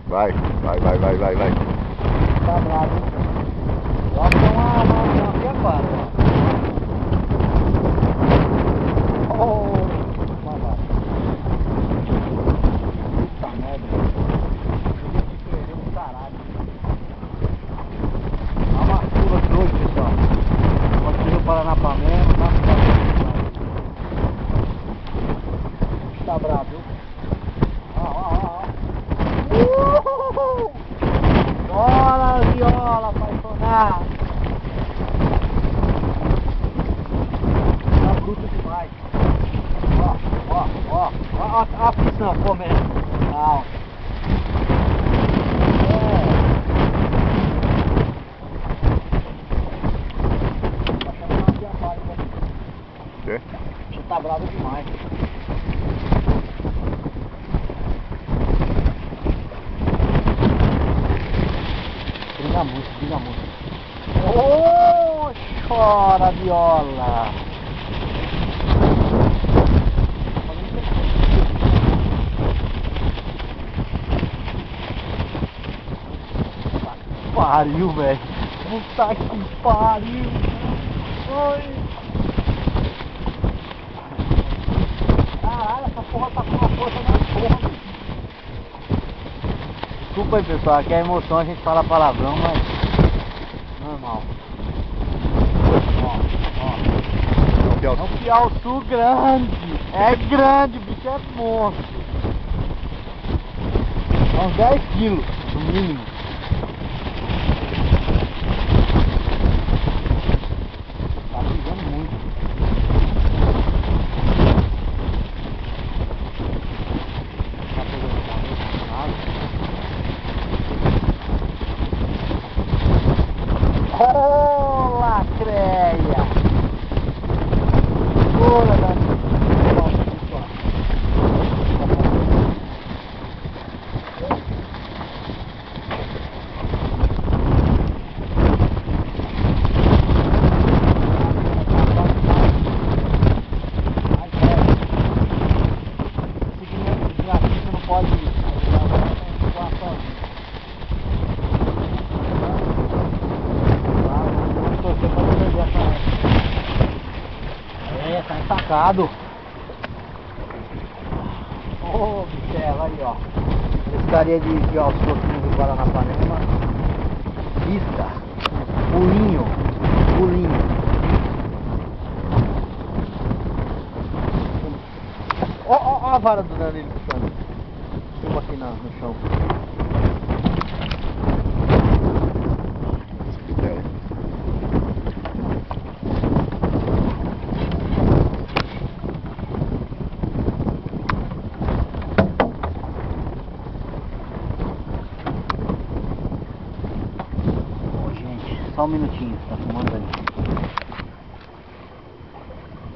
Vai, vai, vai, vai, vai, vai. Tá bravo, hein? Eu acho que é uma piambara, ó. Oh, uma vaca. Puta merda. Eu vou te perder um caralho. Olha uma curva de hoje, pessoal. Pode ser o Paranapanema, tá? Tá bravo, viu? Viola, viola, apaixonado. Tá bruto demais. Ó a piscina comendo. Não. Tá chamando uma piambara aqui. Você tá bravo demais. Brinca muito, brinca muito. Oh, chora viola. Pariu, velho. Puta que pariu. Oi. Caralho, essa porra tá com uma força na porra. Desculpa aí, pessoal, aqui é emoção, a gente fala palavrão, mas normal. Ó. É um piauçu grande. É grande, o bicho é monstro. É uns 10 quilos, no mínimo. Tá pisando muito. Tá pegando nada. Oh, lacreia! Olha da não pode ir. É, tá ensacado. Ô, bichela, aí ó. Pescaria de alço aqui no Rio Paranapanema. Isca. Pulinho. Pulinho. Ó a vara do Danilo puxando. Filma aqui no chão. Só um minutinho, tá filmando ali.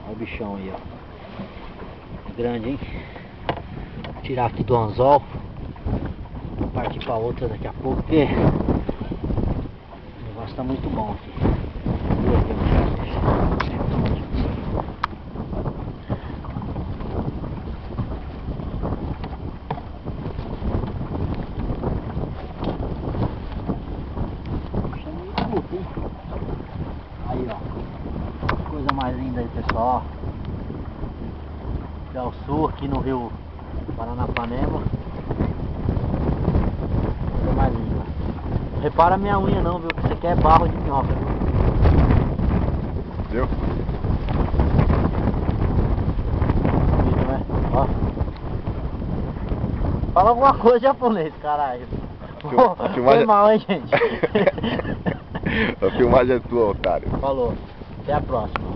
Olha o bichão aí, ó. É grande, hein? Vou tirar aqui do anzol. Vou partir pra outra daqui a pouco, porque o negócio tá muito bom aqui. Aí ó, coisa mais linda aí, pessoal. Piauçu aqui no Rio Paranapanema. Coisa mais linda. Não repara a minha unha não, viu? Isso aqui é barro de minhoca, viu? Bonito, né? Ó. Fala alguma coisa japonês, caralho. Foi mal, hein, gente? A filmagem é tua, otário. Falou. Até a próxima.